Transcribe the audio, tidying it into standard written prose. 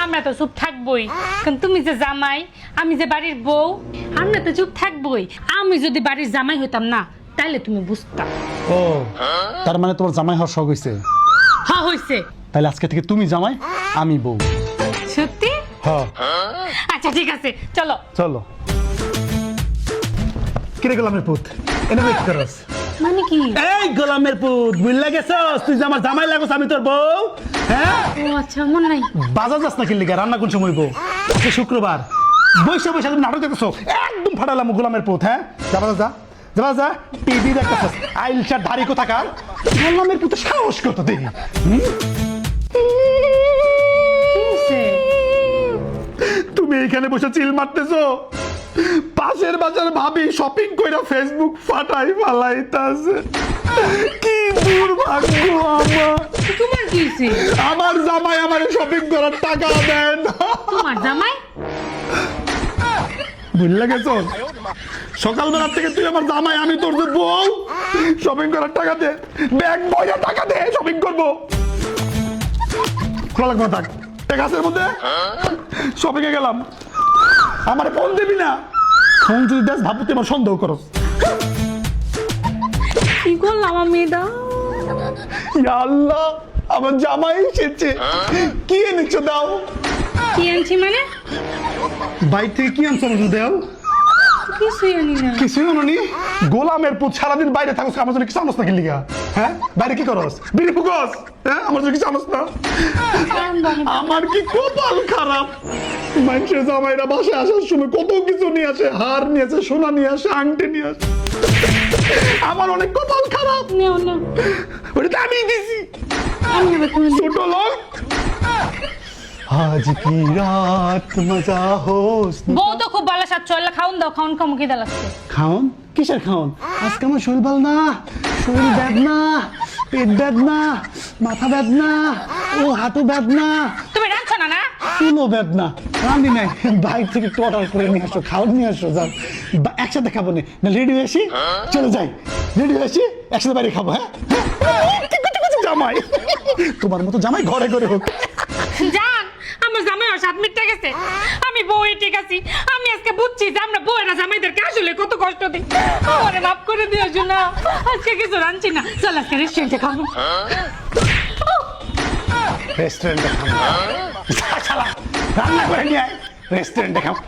আমরা তো চুপ থাকবোই, কারণ তুমি যে জামাই, আমি যে বাড়ির বউ, আমরা তো চুপ থাকবোই। আমি যদি বাড়ির জামাই হইতাম না, তাইলে তুমি বুঝতা। ও, তার মানে তোমার জামাই হওয়ার শখ হয়েছে? হ্যাঁ হইছে। তাহলে আজকে থেকে তুমি জামাই, আমি বউ। সত্যি? হ্যাঁ। আচ্ছা ঠিক আছে, চলো চলো। কিরে গোলামের পুত, এনে কি করস? মানে কি? এই গোলামের পুত, বুঝলা গেছস তুই যে আমার জামাই লাগছ, আমি তোর বউ। হ্যাঁ, ও আচ্ছা, মনে নাই। বাজার যাস না কিনলি গা? রান্না কোন সময় বউ? আজকে শুক্রবার, বৈশা বৈশা তুমি নাটক দেখতেছো, একদম ফাটালাম গোলামের পুত। হ্যাঁ, যা বাজার যা, যা যা, টিভি দেখতেছস, আইলচার ধারি কোথাকার। গোলামের পুত সাহস কত দেখি। কি হইছে? তুমি এইখানে বসে চিল মারতেছো, পাশের বাজার ভাবি শপিং কইরা ফেসবুক ফাটাই ফালাইতাছে। কি দুর্ভাগ্য আমার। তোমার কি হইছে? আমার জামাই আমারে শপিং করার টাকা দেন। তোমার জামাই? ভুলে গেছো? সকালবেলা থেকে তুই আমার জামাই, আমি তোর যে বউ। শপিং করার টাকা দে, ব্যাগ বইয়া টাকা দে, শপিং করবো। খোলা লাগবে না, থাক গাছের মধ্যে। শপিং এ গেলাম, আমার ফোন দিবি না। ফোন যদি দেখ ভাবু তুই আমার সন্দেহ করস। কি করলাম আমি এটা? ইয়া আল্লাহ, আমার জামাই এসেছে। কি এনেছো দাও? কি আনছি মানে? বাইরে থেকে কি আনছো আমাকে দাও? কিছুই আনি না। কিছুই আনোনি? গোলামের পুত, সারাদিন বাইরে থাকস, আমার জন্য কিছু আনস না কিনলিগা? হ্যাঁ, বাইরে কি করস? বিড়ি ফুকস? হ্যাঁ, আমার জন্য কিছু আনস না? আমার কি কপাল খারাপ। মানুষের জামাইরা বাসায় আসার সময় কত কিছু নিয়ে আসে, হার নিয়ে আসে, সোনা নিয়ে আসে, আংটি নিয়ে আসে। আমার অনেক কপাল খারাপ। নেও না, ওটা তো আমি দিছি। আমি আবার তুমি ছোট লোক। আজ কি রাত মজা হোস। বউ তো খুব ভালো সাথ চলে, খাউন দাও, খাউন খামু খিদা লাগছে। খাওন? কিসের খাওন? আজকে আমার শরীর ভালো না, শরীর বেদনা, পেট বেদনা, মাথা বেদনা, ও হাঁটু বেদনা, তুমি রাঁধছো না না? চুলো বেদনা। রান্দি নাই, বাইরে থেকে একটু অর্ডার করে নিয়ে আসো, খাওয়ার নিয়ে আসো। যাও, একসাথে খাবো না, রেডি হয়ে আসি, চলে যাই। রেডি হয়ে আসি, একসাথে বাইরে খাবো। হ্যাঁ, জামাই তোমার মতো জামাই ঘরে ঘরে হোক। জান, আমার জামাই আর 7 মিনিট গেছে। আমি বউই ঠিক আছি। আমি আজকে বুঝছি যে আমরা বউয়েরা জামাইদেরকে আসলে কত কষ্ট দিই। আমারে মাফ করে দিও শোনা, আজকে কিছু রাঁধছি না। চল আজকে রেস্টুরেন্টে খাবো। রেস্টুরেন্টে খাবো? রান্না করে নিয়ে আয়, রেস্টুরেন্টে খাবো।